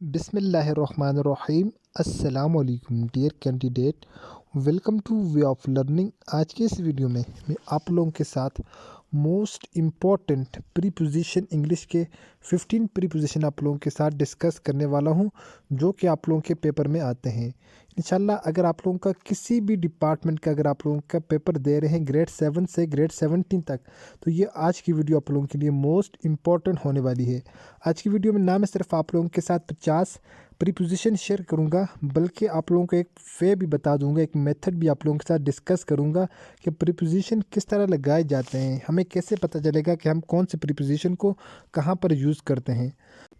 बिस्मिल्लाहिर्रहमानिर्रहीम। अस्सलाम वालेकुम dear candidate, welcome to way of learning. आज के इस वीडियो में मैं आप लोगों के साथ मोस्ट इम्पॉर्टेंट प्रीपोजिशन इंग्लिश के 15 प्रीपोजिशन आप लोगों के साथ डिस्कस करने वाला हूं, जो कि आप लोगों के पेपर में आते हैं। इंशाल्लाह अगर आप लोगों का किसी भी डिपार्टमेंट का अगर आप लोगों का पेपर दे रहे हैं ग्रेड 7 से ग्रेड 17 तक, तो ये आज की वीडियो आप लोगों के लिए मोस्ट इम्पॉर्टेंट होने वाली है। आज की वीडियो में ना मैं सिर्फ आप लोगों के साथ 50 प्रीपोजिशन शेयर करूंगा, बल्कि आप लोगों को एक वे भी बता दूंगा, एक मेथड भी आप लोगों के साथ डिस्कस करूंगा कि प्रीपोजिशन किस तरह लगाए जाते हैं, हमें कैसे पता चलेगा कि हम कौन से प्रीपोजिशन को कहाँ पर यूज़ करते हैं।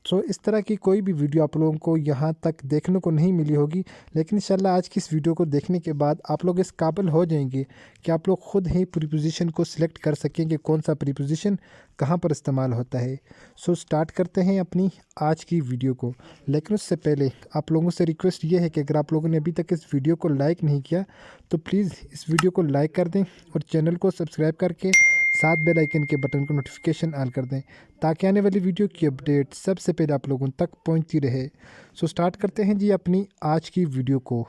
सो इस तरह की कोई भी वीडियो आप लोगों को यहाँ तक देखने को नहीं मिली होगी, लेकिन इंशाल्लाह आज की इस वीडियो को देखने के बाद आप लोग इस काबिल हो जाएंगे कि आप लोग खुद ही प्रीपोजिशन को सिलेक्ट कर सकेंगे कौन सा प्रीपोजिशन कहाँ पर इस्तेमाल होता है। सो स्टार्ट करते हैं अपनी आज की वीडियो को, लेकिन उससे पहले आप लोगों से रिक्वेस्ट ये है कि अगर आप लोगों ने अभी तक इस वीडियो को लाइक नहीं किया तो प्लीज़ इस वीडियो को लाइक कर दें और चैनल को सब्सक्राइब करके साथ बेल आइकन के बटन को नोटिफिकेशन ऑन कर दें, ताकि आने वाली वीडियो की अपडेट सबसे पहले आप लोगों तक पहुंचती रहे। सो स्टार्ट करते हैं जी अपनी आज की वीडियो को।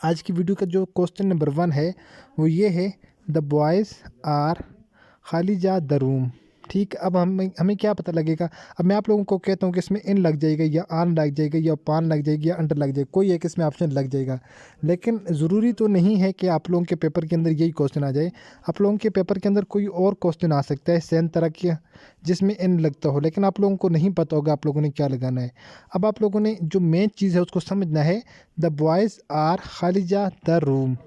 आज की वीडियो का जो क्वेश्चन नंबर 1 है वो ये है, द बॉयज़ आर खाली जा द रूम। ठीक, अब हमें क्या पता लगेगा। अब मैं आप लोगों को कहता हूँ कि इसमें इन लग जाएगा या आन लग जाएगा या पान लग जाएगी या अंडर लग जाएगा, कोई एक इसमें ऑप्शन लग जाएगा, लेकिन ज़रूरी तो नहीं है कि आप लोगों के पेपर के अंदर यही क्वेश्चन आ जाए। आप लोगों के पेपर के अंदर कोई और क्वेश्चन आ सकता है सेम तरह की जिसमें इन लगता हो, लेकिन आप लोगों को नहीं पता होगा आप लोगों ने क्या लगाना है। अब आप लोगों ने जो मेन चीज़ है उसको समझना है। द बॉयज़ आर खाली जा the room,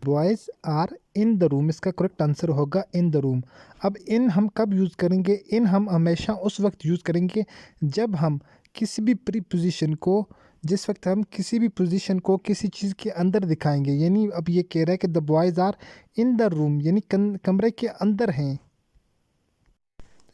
boys are in the room, इसका करेक्ट आंसर होगा इन द रूम। अब इन हम कब यूज़ करेंगे? इन हम हमेशा उस वक्त यूज़ करेंगे जब हम किसी भी प्रीपोजिशन को, जिस वक्त हम किसी भी पोजीशन को किसी चीज़ के अंदर दिखाएंगे। यानी अब ये कह रहा है कि the boys are in the room, यानी कमरे के अंदर हैं।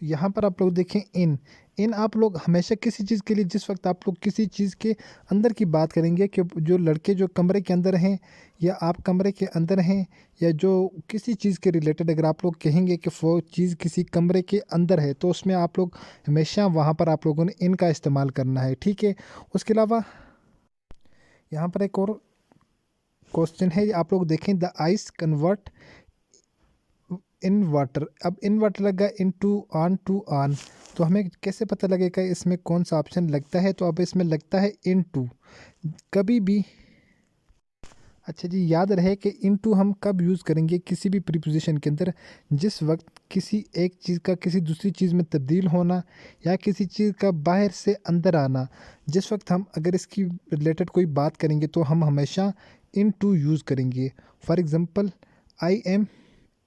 यहाँ पर आप लोग देखें इन इन आप लोग हमेशा किसी चीज़ के लिए, जिस वक्त आप लोग किसी चीज़ के अंदर की बात करेंगे कि जो लड़के जो कमरे के अंदर हैं या आप कमरे के अंदर हैं, या जो किसी चीज़ के रिलेटेड अगर आप लोग कहेंगे कि वो चीज़ किसी कमरे के अंदर है, तो उसमें आप लोग हमेशा वहाँ पर आप लोगों ने इन का इस्तेमाल करना है। ठीक है, उसके अलावा यहाँ पर एक और क्वेश्चन है, आप लोग देखें, the ice convert in water. अब इन वाटर लगा इन टू ऑन, तो हमें कैसे पता लगेगा इसमें कौन सा ऑप्शन लगता है? तो अब इसमें लगता है इन टू। कभी भी, अच्छा जी, याद रहे कि इन टू हम कब यूज़ करेंगे किसी भी प्रीपोजिशन के अंदर, जिस वक्त किसी एक चीज़ का किसी दूसरी चीज़ में तब्दील होना या किसी चीज़ का बाहर से अंदर आना, जिस वक्त हम अगर इसकी रिलेटेड कोई बात करेंगे तो हम हमेशा इन टू यूज़ करेंगे। For example, I am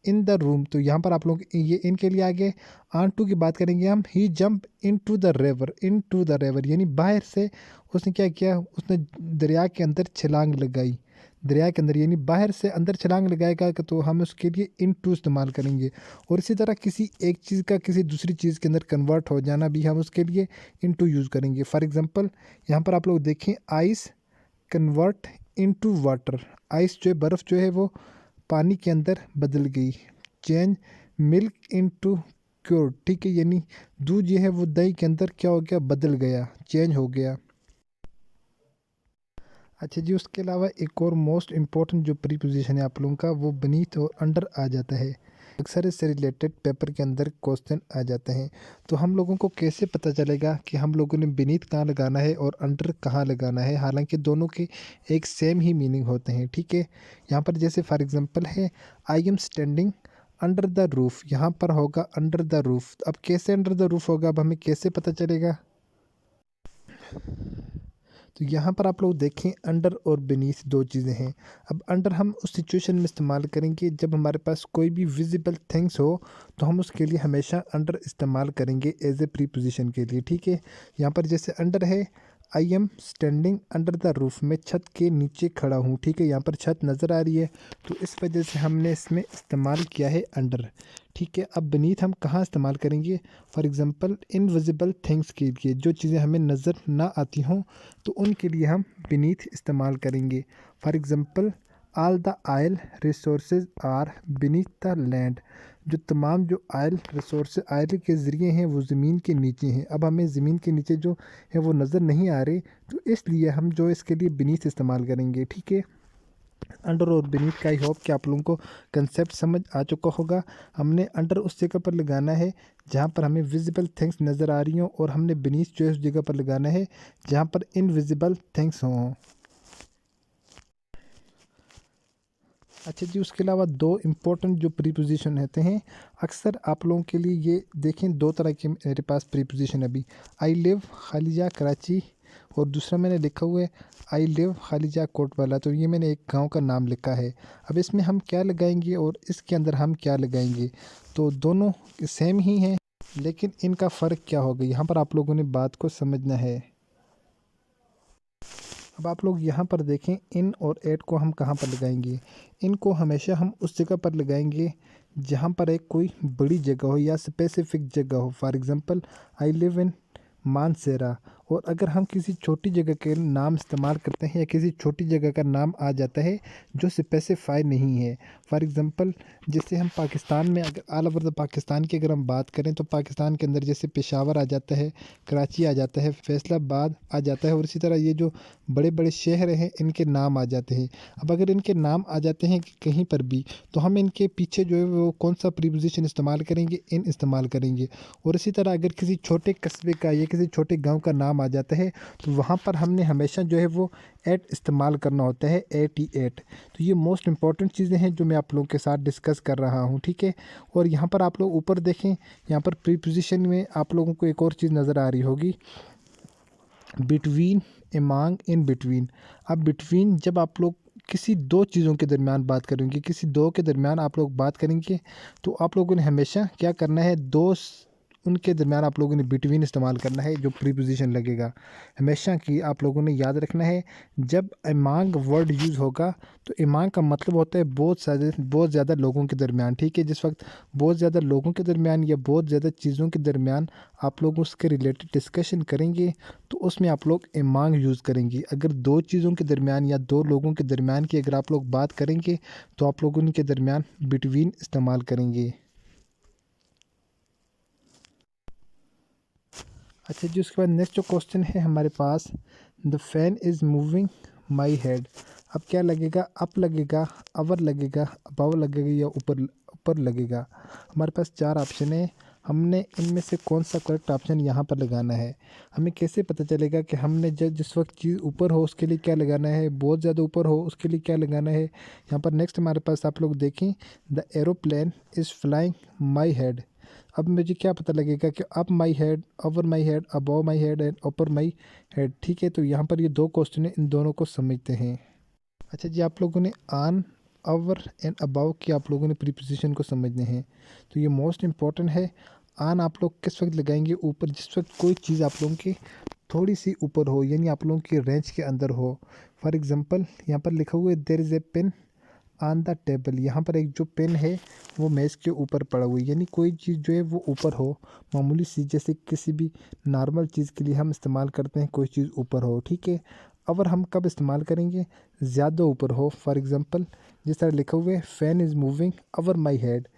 in the room, तो यहाँ पर आप लोग ये इन के लिए आगे ऑन टू की बात करेंगे हम। He jump into the river, into the river यानी बाहर से उसने क्या किया, उसने दरिया के अंदर छलांग लगाई। दरिया के अंदर यानी बाहर से अंदर छलांग लगाएगा तो हम उसके लिए इन टू इस्तेमाल करेंगे। और इसी तरह किसी एक चीज़ का किसी दूसरी चीज़ के अंदर कन्वर्ट हो जाना भी हम उसके लिए इन टू यूज़ करेंगे। फॉर एग्ज़ाम्पल, यहाँ पर आप लोग देखें, ice convert into water, ice जो है बर्फ़ जो है वो पानी के अंदर बदल गई। Change milk into cure, ठीक है, यानी दूध जो है वो दही के अंदर क्या हो गया, बदल गया, चेंज हो गया। अच्छा जी, उसके अलावा एक और मोस्ट इम्पॉर्टेंट जो प्रीपोजिशन है आप लोगों का, वो बीनीथ और अंडर आ जाता है। अक्सर इससे रिलेटेड पेपर के अंदर क्वेश्चन आ जाते हैं, तो हम लोगों को कैसे पता चलेगा कि हम लोगों ने बीनीथ कहाँ लगाना है और अंडर कहाँ लगाना है, हालांकि दोनों के एक सेम ही मीनिंग होते हैं। ठीक है, यहाँ पर जैसे फॉर एग्जांपल है, I am standing under the roof, यहाँ पर होगा अंडर द रूफ। अब कैसे अंडर द रूफ होगा, अब हमें कैसे पता चलेगा? तो यहाँ पर आप लोग देखें, अंडर और बेनीथ दो चीज़ें हैं। अब अंडर हम उस सिचुएशन में इस्तेमाल करेंगे जब हमारे पास कोई भी विजिबल थिंग्स हो, तो हम उसके लिए हमेशा अंडर इस्तेमाल करेंगे एज ए प्रीपोजिशन के लिए। ठीक है, यहाँ पर जैसे अंडर है, I am standing under the roof, मैं छत के नीचे खड़ा हूँ। ठीक है, यहाँ पर छत नज़र आ रही है, तो इस वजह से हमने इसमें इस्तेमाल किया है अंडर। ठीक है, अब beneath हम कहाँ इस्तेमाल करेंगे? फॉर एग्ज़ाम्पल, इनविजिबल थिंग्स के लिए, जो चीज़ें हमें नज़र ना आती हों तो उनके लिए हम beneath इस्तेमाल करेंगे। For example, all the oil resources are beneath the land, जो तमाम जो ऑयल रिसोर्स ऑयल के ज़रिए हैं वो ज़मीन के नीचे हैं। अब हमें ज़मीन के नीचे जो है वो नज़र नहीं आ रहे, तो इसलिए हम जो इसके लिए बीनीथ इस्तेमाल करेंगे। ठीक है, अंडर और बीनीथ का आई होप कि आप लोगों को कंसेप्ट समझ आ चुका होगा। हमने अंडर उस जगह पर लगाना है जहाँ पर हमें विजिबल थिंग्स नज़र आ रही हों, और हमने बीनीथ जो है उस जगह पर लगाना है जहाँ पर इनविजिबल थिंग्स हों। अच्छा जी, उसके अलावा दो इम्पोर्टेंट जो प्रीपोजिशन रहते हैं, अक्सर आप लोगों के लिए ये देखें, दो तरह के मेरे पास प्रीपोजिशन अभी, आई लिव खालिजा कराची, और दूसरा मैंने लिखा हुआ है आई लिव खालिजा कोटवाला। तो ये मैंने एक गांव का नाम लिखा है। अब इसमें हम क्या लगाएंगे और इसके अंदर हम क्या लगाएंगे, तो दोनों सेम ही हैं, लेकिन इनका फ़र्क क्या होगा, यहाँ पर आप लोगों ने बात को समझना है। अब आप लोग यहाँ पर देखें, इन और एट को हम कहाँ पर लगाएंगे। इनको हमेशा हम उस जगह पर लगाएंगे जहाँ पर एक कोई बड़ी जगह हो या स्पेसिफिक जगह हो। For example, I live in Mansehra. और अगर हम किसी छोटी जगह के नाम इस्तेमाल करते हैं या किसी छोटी जगह का नाम आ जाता है जो स्पेसिफाई नहीं है, फॉर एग्ज़ाम्पल जैसे हम पाकिस्तान में अगर ऑल ओवर द पाकिस्तान की अगर हम बात करें, तो पाकिस्तान के अंदर जैसे पेशावर आ जाता है, कराची आ जाता है, फैसलाबाद आ जाता है, और इसी तरह ये जो बड़े बड़े शहर हैं इनके नाम आ जाते हैं। अब अगर इनके नाम आ जाते हैं कहीं पर भी, तो हम इनके पीछे जो है वो कौन सा प्रीपोजिशन इस्तेमाल करेंगे, इन इस्तेमाल करेंगे। और इसी तरह अगर किसी छोटे कस्बे का या किसी छोटे गांव का नाम आ जाता है, तो वहाँ पर हमने हमेशा जो है वो एट इस्तेमाल करना होता है, 88। तो ये मोस्ट इंपॉर्टेंट चीज़ें हैं जो मैं आप लोगों के साथ डिस्कस कर रहा हूँ। ठीक है, और यहाँ पर आप लोग ऊपर देखें, यहाँ पर प्रीपोजिशन में आप लोगों को एक और चीज़ नज़र आ रही होगी, बिटवीन, एमांग, इन बिटवीन। अब बिटवीन जब आप लोग किसी दो चीज़ों के दरमियान बात करेंगे, किसी दो के दरमियान आप लोग बात करेंगे, तो आप लोगों ने हमेशा क्या करना है, उनके दरमियान आप लोगों ने बिटवीन इस्तेमाल करना है जो प्रीपोजिशन लगेगा। हमेशा कि आप लोगों ने याद रखना है, जब एमांग वर्ड यूज़ होगा तो एमांग का मतलब होता है बहुत ज़्यादा लोगों के दरमियान। ठीक है, जिस वक्त बहुत ज़्यादा लोगों के दरमियान या बहुत ज़्यादा चीज़ों के दरमियान आप लोग उसके रिलेटेड डिस्कशन करेंगे, तो उसमें आप लोग एमांग यूज़ करेंगे। अगर दो चीज़ों के दरमियान या दो लोगों के दरमियान की अगर आप लोग बात करेंगे, तो आप लोग उनके दरमियान बिटवीन इस्तेमाल करेंगे। अच्छा जी, उसके बाद नेक्स्ट जो क्वेश्चन है हमारे पास, the fan is moving my head. अब क्या लगेगा, अप लगेगा, अवर लगेगा, अबव लगेगा, या ऊपर ऊपर लगेगा। हमारे पास चार ऑप्शन है, हमने इनमें से कौन सा करेक्ट ऑप्शन यहाँ पर लगाना है। हमें कैसे पता चलेगा कि हमने जब जिस वक्त चीज़ ऊपर हो उसके लिए क्या लगाना है, बहुत ज़्यादा ऊपर हो उसके लिए क्या लगाना है। यहाँ पर नेक्स्ट हमारे पास आप लोग देखें, the aeroplane is flying my head. अब मुझे क्या पता लगेगा कि up my head, over my head, above my head and ऊपर माई हेड। ठीक है, तो यहाँ पर ये दो क्वेश्चन है, इन दोनों को समझते हैं। अच्छा जी, आप लोगों ने ऑन, ओवर एंड अबव की आप लोगों ने प्रीपोजिशन को समझने हैं, तो ये मोस्ट इंपॉर्टेंट है। ऑन आप लोग किस वक्त लगाएंगे, ऊपर, जिस वक्त कोई चीज़ आप लोगों की थोड़ी सी ऊपर हो, यानी आप लोगों की रेंज के अंदर हो। फॉर एग्जांपल यहाँ पर लिखा हुआ है there is a pen on the table. यहाँ पर एक जो पेन है वो मेज़ के ऊपर पड़ा हुआ है, यानी कोई चीज़ जो है वो ऊपर हो, मामूली सी, जैसे किसी भी नॉर्मल चीज़ के लिए हम इस्तेमाल करते हैं, कोई चीज़ ऊपर हो। ठीक है, अगर हम कब इस्तेमाल करेंगे, ज़्यादा ऊपर हो। फॉर एग्ज़ाम्पल जिस तरह लिखा हुआ है fan is moving over my head,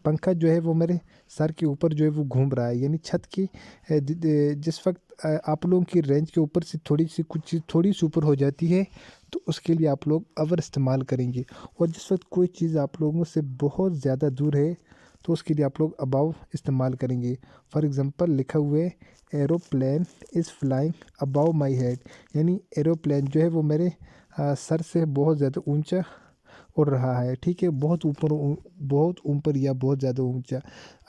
पंखा जो है वो मेरे सर के ऊपर जो है वो घूम रहा है, यानी छत की जिस वक्त आप लोगों की रेंज के ऊपर से थोड़ी सी कुछ चीज़ थोड़ी सी ऊपर हो जाती है, तो उसके लिए आप लोग अवर इस्तेमाल करेंगे। और जिस वक्त कोई चीज़ आप लोगों से बहुत ज़्यादा दूर है, तो उसके लिए आप लोग अबाव इस्तेमाल करेंगे। फॉर एग्ज़ाम्पल लिखा हुआ है aeroplane is flying above my head, यानी एरोप्लेन जो है वो मेरे सर से बहुत ज़्यादा ऊंचा उड़ रहा है। ठीक है, बहुत ऊपर या बहुत ज़्यादा ऊंचा।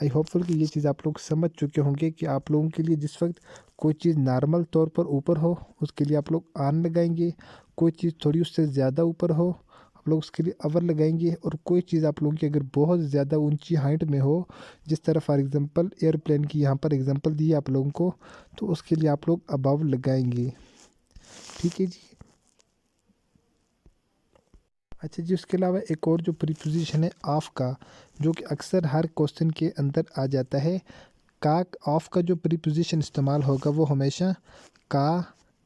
आई होपफुल कि ये चीज़ आप लोग समझ चुके होंगे कि आप लोगों के लिए जिस वक्त कोई चीज़ नॉर्मल तौर पर ऊपर हो उसके लिए आप लोग ऑन लगाएंगे, कोई चीज़ थोड़ी उससे ज़्यादा ऊपर हो आप लोग उसके लिए अवर लगाएंगे, और कोई चीज़ आप लोगों की अगर बहुत ज़्यादा ऊंची हाइट में हो, जिस तरह फॉर एग्ज़ाम्पल एयरप्लेन की यहाँ पर एग्ज़ाम्पल दी है आप लोगों को, तो उसके लिए आप लोग अबव लगाएंगे। ठीक है जी। अच्छा जी, उसके अलावा एक और जो प्रीपोजिशन है ऑफ का, जो कि अक्सर हर क्वेश्चन के अंदर आ जाता है। का, ऑफ का जो प्रीपोजिशन इस्तेमाल होगा वो हमेशा का,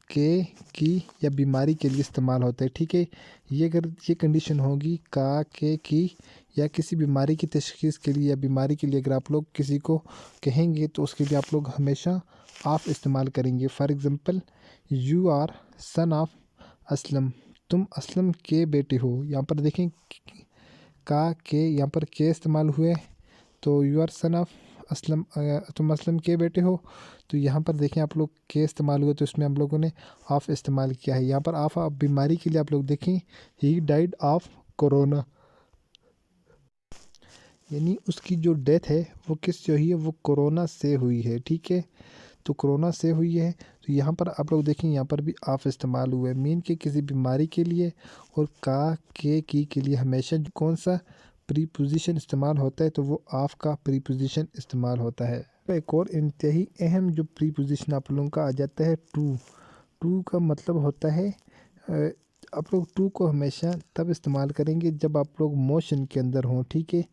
के, की या बीमारी के लिए इस्तेमाल होता है। ठीक है, ये अगर ये कंडीशन होगी का, के, की या किसी बीमारी की तशख़ीस के लिए या बीमारी के लिए अगर आप लोग किसी को कहेंगे तो उसके लिए आप लोग हमेशा ऑफ़ इस्तेमाल करेंगे। For example, you are son of Aslam, तुम असलम के बेटे हो। यहाँ पर देखें का के यहाँ पर के इस्तेमाल हुए, तो you are son of Aslam, तुम असलम के बेटे हो। तो यहाँ पर देखें आप लोग के इस्तेमाल हुए, तो इसमें हम लोगों ने ऑफ इस्तेमाल किया है। यहाँ पर ऑफ बीमारी के लिए आप लोग देखें, ही डाइड ऑफ कोरोना, यानी उसकी जो डेथ है वो किस से हुई है, वो कोरोना से हुई है। ठीक है, तो कोरोना से हुई है। तो यहाँ पर आप लोग देखें, यहाँ पर भी ऑफ इस्तेमाल हुआ है मीन के किसी बीमारी के लिए, और का के की के लिए हमेशा कौन सा प्रीपोजिशन इस्तेमाल होता है, तो वो ऑफ का प्रीपोजिशन इस्तेमाल होता है। एक और इंतहाई अहम जो प्रीपोजिशन आप लोगों का आ जाता है टू। टू का मतलब होता है आप लोग टू को हमेशा तब इस्तेमाल करेंगे जब आप लोग मोशन के अंदर हों। ठीक है,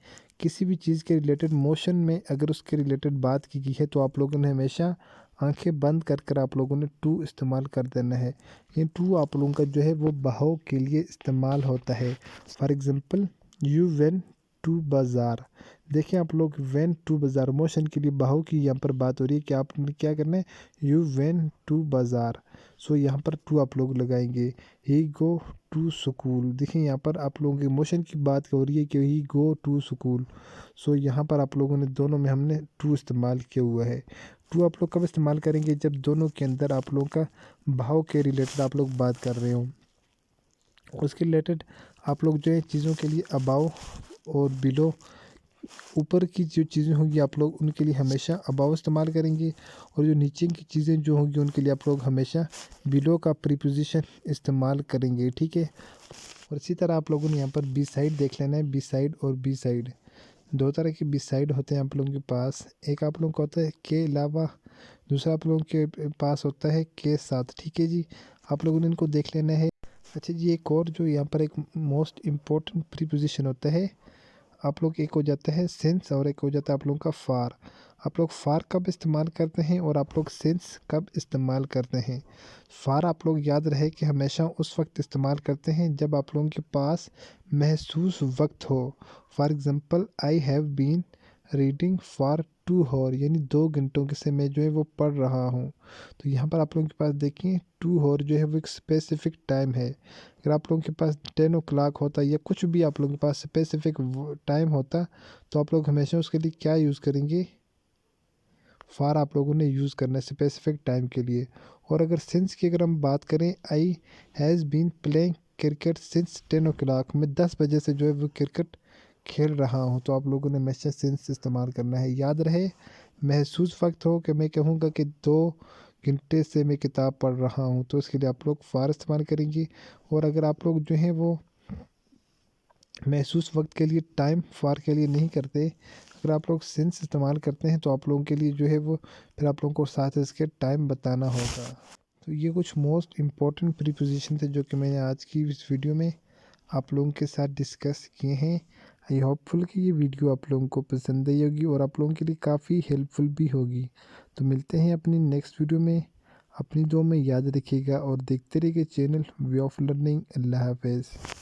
किसी भी चीज़ के रिलेटेड मोशन में अगर उसके रिलेटेड बात की गई है तो आप लोगों ने हमेशा आंखें बंद कर कर आप लोगों ने टू इस्तेमाल कर देना है। ये टू आप लोगों का जो है वो बहाव के लिए इस्तेमाल होता है। For example, you went to बाज़ार। देखें आप लोग, वेन टू बाज़ार मोशन के लिए बहाव की यहाँ पर बात हो रही है कि आपने क्या करना है, यू वेन टू बाज़ार। सो यहाँ पर टू आप लोग लगाएंगे। ही गो टू स्कूल, देखिए यहाँ पर आप लोगों के मोशन की बात हो रही है कि ही गो टू स्कूल। सो यहाँ पर आप लोगों ने दोनों में हमने टू इस्तेमाल किया हुआ है। टू आप लोग कब इस्तेमाल करेंगे, जब दोनों के अंदर आप लोगों का भाव के रिलेटेड आप लोग बात कर रहे हो। उसके रिलेटेड आप लोग जो है चीज़ों के लिए अबाव और बिलो, ऊपर की जो चीज़ें होंगी आप लोग उनके लिए हमेशा अबाव इस्तेमाल करेंगे, और जो नीचे की चीज़ें जो होंगी उनके लिए आप लोग हमेशा बिलो का प्रीपोजिशन इस्तेमाल करेंगे। ठीक है, और इसी तरह आप लोगों ने यहाँ पर बी साइड देख लेना है। बी साइड और बी साइड, दो तरह के बी साइड होते हैं आप लोगों के पास। एक आप लोगों का होता है के अलावा, दूसरा आप लोगों के पास होता है के साथ। ठीक है जी, आप लोगों ने इनको देख लेना है। अच्छा जी, एक और जो यहाँ पर एक मोस्ट इम्पोर्टेंट प्रीपोजिशन होता है आप लोग, एक हो जाता है सिंस और एक हो जाता है आप लोगों का फार। आप लोग फार कब इस्तेमाल करते हैं और आप लोग सिंस कब इस्तेमाल करते हैं। फार आप लोग याद रहे कि हमेशा उस वक्त इस्तेमाल करते हैं जब आप लोगों के पास महसूस वक्त हो। For example, I have been reading for 2 hour, यानी 2 घंटों के से मैं जो है वो पढ़ रहा हूँ। तो यहाँ पर आप लोगों के पास देखिए 2 आवर जो है वो एक स्पेसिफिक टाइम है। अगर आप लोगों के पास 10 o'clock होता या कुछ भी आप लोगों के पास स्पेसिफिक टाइम होता, तो आप लोग हमेशा उसके लिए क्या यूज़ करेंगे, फार आप लोगों ने यूज़ करना है स्पेसिफिक टाइम के लिए। और अगर सिंस की अगर हम बात करें, I has been playing cricket since 10 o'clock, मैं 10 बजे से जो है वो क्रिकेट खेल रहा हूँ। तो आप लोगों ने हमेशा सिंस इस्तेमाल करना है। याद रहे, महसूस वक्त हो कि मैं कहूँगा कि 2 घंटे से मैं किताब पढ़ रहा हूँ, तो इसके लिए आप लोग फार इस्तेमाल करेंगे। और अगर आप लोग जो हैं वो महसूस वक्त के लिए टाइम फार के लिए नहीं करते, अगर आप लोग सिंस इस्तेमाल करते हैं, तो आप लोगों के लिए जो है वो फिर आप लोगों को साथ इसके टाइम बताना होगा। तो ये कुछ मोस्ट इम्पॉर्टेंट प्रीपोजिशन थे जो कि मैंने आज की इस वीडियो में आप लोगों के साथ डिस्कस किए हैं। आई होपफुल कि ये वीडियो आप लोगों को पसंद आई होगी और आप लोगों के लिए काफ़ी हेल्पफुल भी होगी। तो मिलते हैं अपनी नेक्स्ट वीडियो में। अपनी दुआ में याद रखिएगा और देखते रहिए चैनल वे ऑफ लर्निंग। अल्लाह हाफ़िज़।